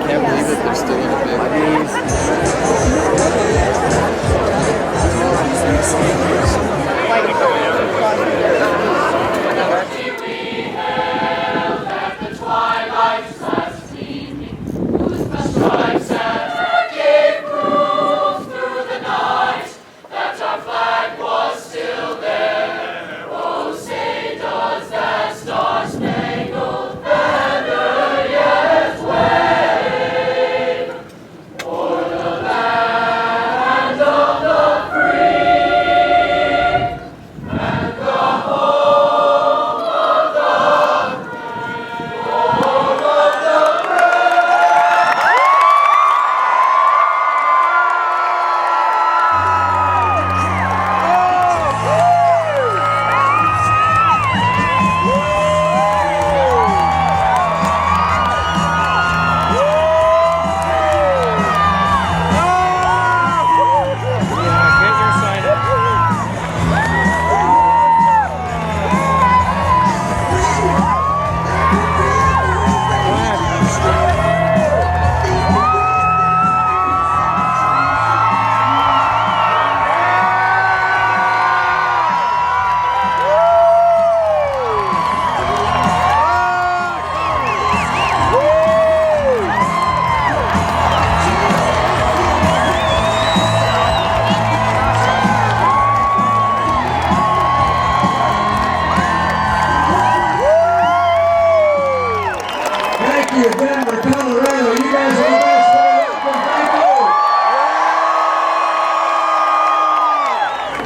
can't believe it, they're still in a Denver, Colorado. You guys are the best. Welcome. Thank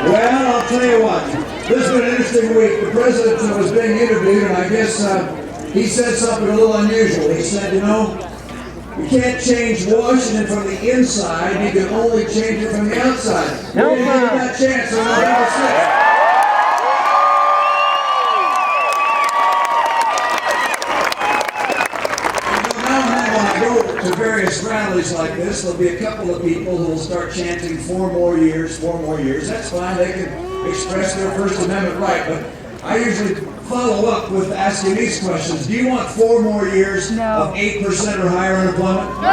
you. Well, I'll tell you what. This has been an interesting week. The president was being interviewed, and I guess he said something a little unusual. He said, you know, you can't change Washington from the inside. You can only change it from the outside. We're going to give you that chance on November 6th. To various rallies like this, there'll be a couple of people who will start chanting 4 more years, 4 more years. That's fine, they can express their First Amendment right, but I usually follow up with asking these questions. Do you want 4 more years of 8% or higher unemployment? No!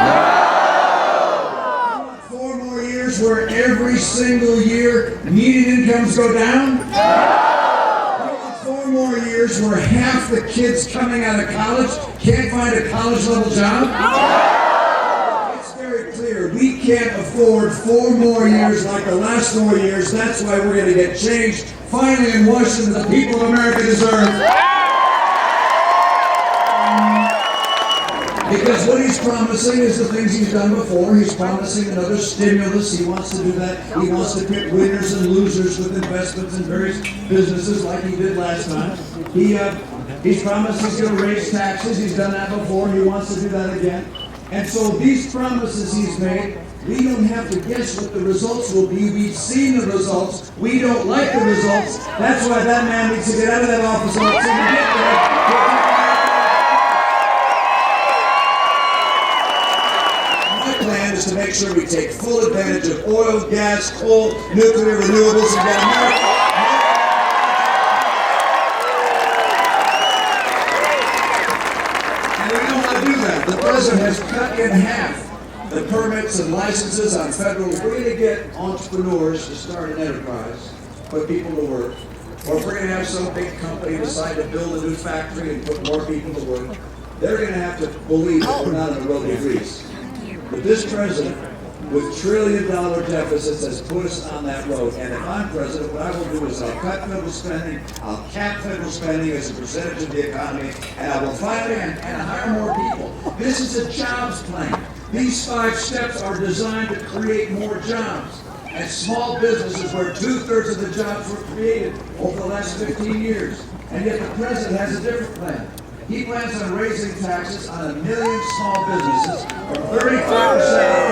Do you want 4 more years where every single year median incomes go down? No! 4 more years where half the kids coming out of college can't find a college-level job? It's very clear. We can't afford 4 more years like the last 4 years. That's why we're going to get changed. Finally, in Washington, the people of America deserve. Because what he's promising is the things he's done before. He's promising another stimulus. He wants to do that. He wants to pick winners and losers with investments in various businesses like he did last time. He's promised he's going to raise taxes. He's done that before. He wants to do that again. And so these promises he's made, we don't have to guess what the results will be. We've seen the results. We don't like the results. That's why that man needs to get out of that office and get there. Plan is to make sure we take full advantage of oil, gas, coal, nuclear, renewables, and get America. And we know how to do that. The president has cut in half the permits and licenses on federal. If we're going to get entrepreneurs to start an enterprise, put people to work, or if we're going to have some big company decide to build a new factory and put more people to work, they're going to have to believe that we're not on the road to Greece. But this president, with trillion-dollar deficits, has put us on that road. And if I'm president, what I will do is I'll cut federal spending, I'll cap federal spending as a percentage of the economy, and I will finally and hire more people. This is a jobs plan. These 5 steps are designed to create more jobs. And small businesses where 2/3 of the jobs were created over the last 15 years. And yet the president has a different plan. He plans on raising taxes on 1 million small businesses from 35% to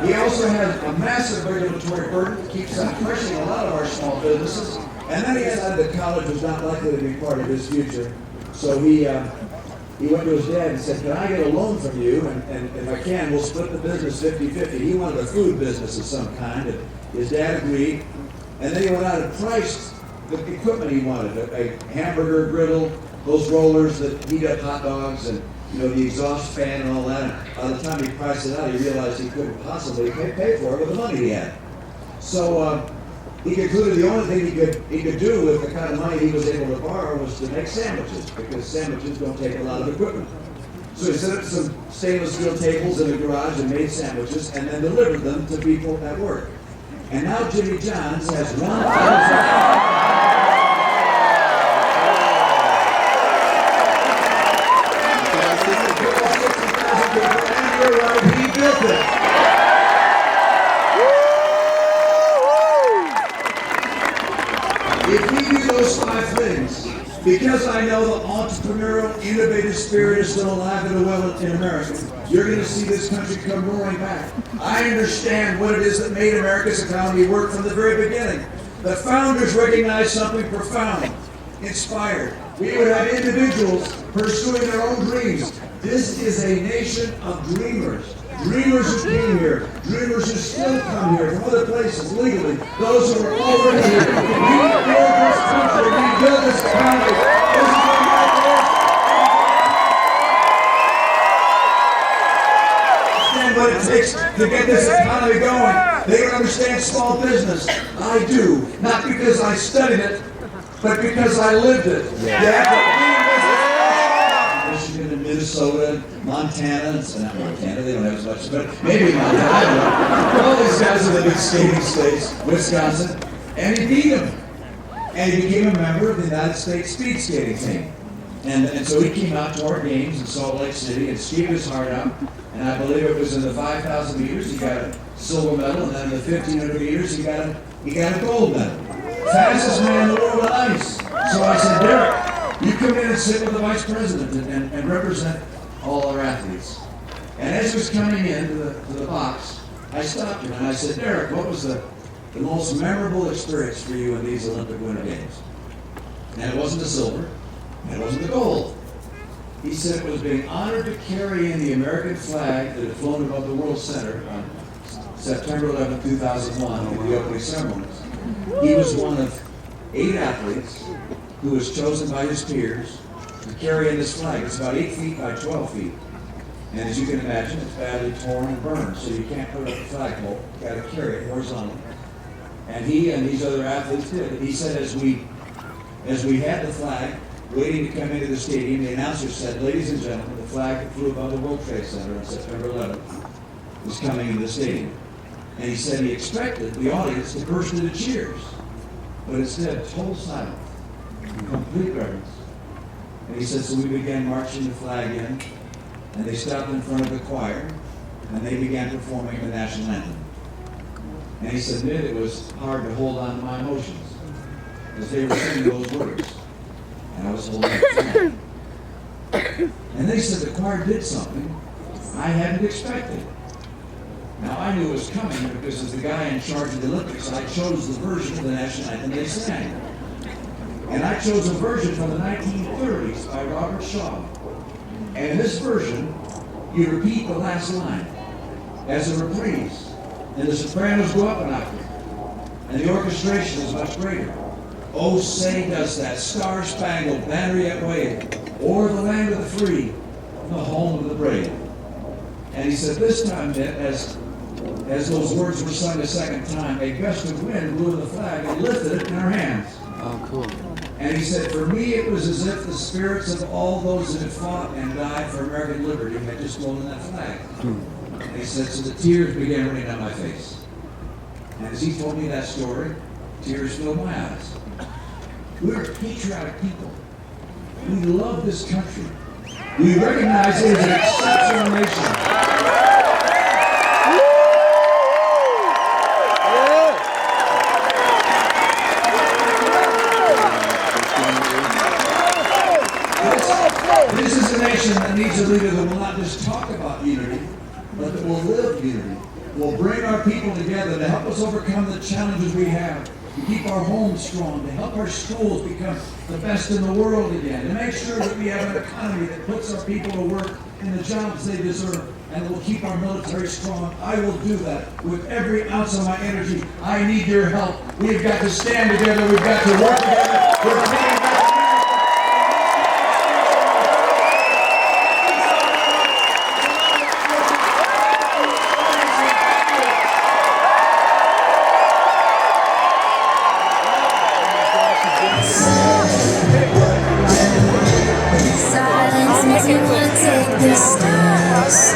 40%. He also has a massive regulatory burden that keeps on pushing a lot of our small businesses. And then he decided that college was not likely to be part of his future. So he went to his dad and said, can I get a loan from you? And if I can, we'll split the business 50-50. He wanted a food business of some kind. And his dad agreed. And then he went out and priced the equipment he wanted, a hamburger griddle, those rollers that heat up hot dogs, and the exhaust fan and all that. And by the time he priced it out, he realized he couldn't possibly pay for it with the money he had. So he concluded the only thing he could do with the kind of money he was able to borrow was to make sandwiches, because sandwiches don't take a lot of equipment. So he set up some stainless steel tables in the garage and made sandwiches and then delivered them to people at work. And now Jimmy John's has 1,000. And you're right, he built it. If we do those 5 things, because I know the entrepreneurial, innovative spirit is still alive and well in America, you're going to see this country come roaring back. I understand what it is that made America's economy work from the very beginning. The founders recognized something profound, inspired. We would have individuals pursuing their own dreams. This is a nation of dreamers. Dreamers who came here, dreamers who still come here from other places legally, those who are already here. We build this country, we build this economy. This is understand what it takes to get this economy going. They don't understand small business. I do. Not because I studied it, but because I lived it. Michigan and Minnesota, Montana, and not Montana, they don't have as much, but maybe Montana, I don't know. All these guys are the big skating states, Wisconsin, and he beat them. And he became a member of the United States speed skating team. And so he came out to our games in Salt Lake City and skied his heart out. And I believe it was in the 5,000 meters, he got a silver medal, and then in the 1,500 meters, he got a gold medal. Fastest man in the world on ice. So I said, Derek, you come in and sit with the vice president and represent all our athletes. And as he was coming in to the box, I stopped him and I said, Derek, what was the most memorable experience for you in these Olympic Winter Games? And it wasn't the silver, and it wasn't the gold. He said it was being honored to carry in the American flag that had flown above the World Center on September 11, 2001 at the opening ceremonies. He was one of 8 athletes who was chosen by his peers to carry in this flag. It's about 8 feet by 12 feet. And as you can imagine, it's badly torn and burned, so you can't put it up the flagpole. You've got to carry it horizontally. And he and these other athletes did it. He said as we had the flag waiting to come into the stadium, the announcer said, ladies and gentlemen, the flag that flew above the World Trade Center on September 11th was coming into the stadium. And he said he expected the audience to burst into cheers, but instead, total silence, complete reverence. And he said, so we began marching the flag in, and they stopped in front of the choir, and they began performing the national anthem. And he said, Mitt, it was hard to hold on to my emotions, as they were singing those words. And I was holding it. And they said the choir did something I hadn't expected. Now I knew it was coming because as the guy in charge of the Olympics, I chose the version of the national anthem they sang. And I chose a version from the 1930s by Robert Shaw. And in this version, you repeat the last line as a reprise. And the sopranos go up an octave. And the orchestration is much greater. Oh, say does that star-spangled banner yet wave o'er the land of the free, the home of the brave. And he said this time, Mitt, as those words were sung a second time, a gust of wind blew the flag and lifted it in our hands. Oh, cool. And he said, for me, it was as if the spirits of all those that had fought and died for American liberty had just flown that flag. And he said, so the tears began running down my face. And as he told me that story, tears filled my eyes. We're a patriotic people. We love this country. We recognize it as an exceptional nation. This is a nation that needs a leader that will not just talk about unity, but that will live unity, will bring our people together to help us overcome the challenges we have, to keep our homes strong, to help our schools become the best in the world again, to make sure that we have an economy that puts our people to work in the jobs they deserve, and that will keep our military strong. I will do that with every ounce of my energy. I need your help. We've got to stand together. We've got to work together. We're fighting back. Silence makes me want to take the stars.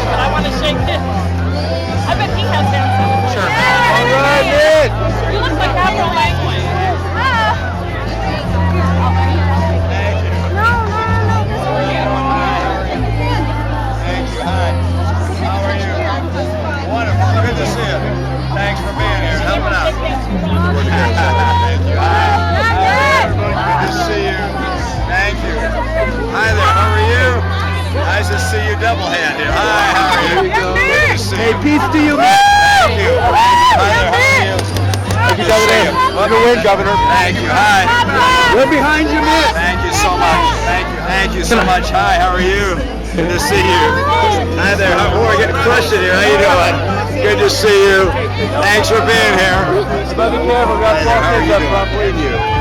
But I want to shake his. I bet he has down syndrome. Sure. All right, Mitt. You look like Capital Language. Thank you. Hi. How are you? Wonderful. Good to see you. Thanks for being here, helping out. Thank you. Hi. Good to see you. Thank you. Hi there. How are you? Nice to see you double-handed. Hi. How are you? Good to see you. Hey, peace to you, Mitt. Thank you. Hi there. How are you? Thank you, Governor. Good win, Governor. Thank you. Hi. We're behind you, Mitt. Thank you so much. Thank you. Thank you so much. Hi, how are you? Good to see you. Hi there. Oh, we're getting crushed in here. How you doing? Good to see you. Thanks for being here. Be careful. We got Hi there, how are sausage you up doing? front, please.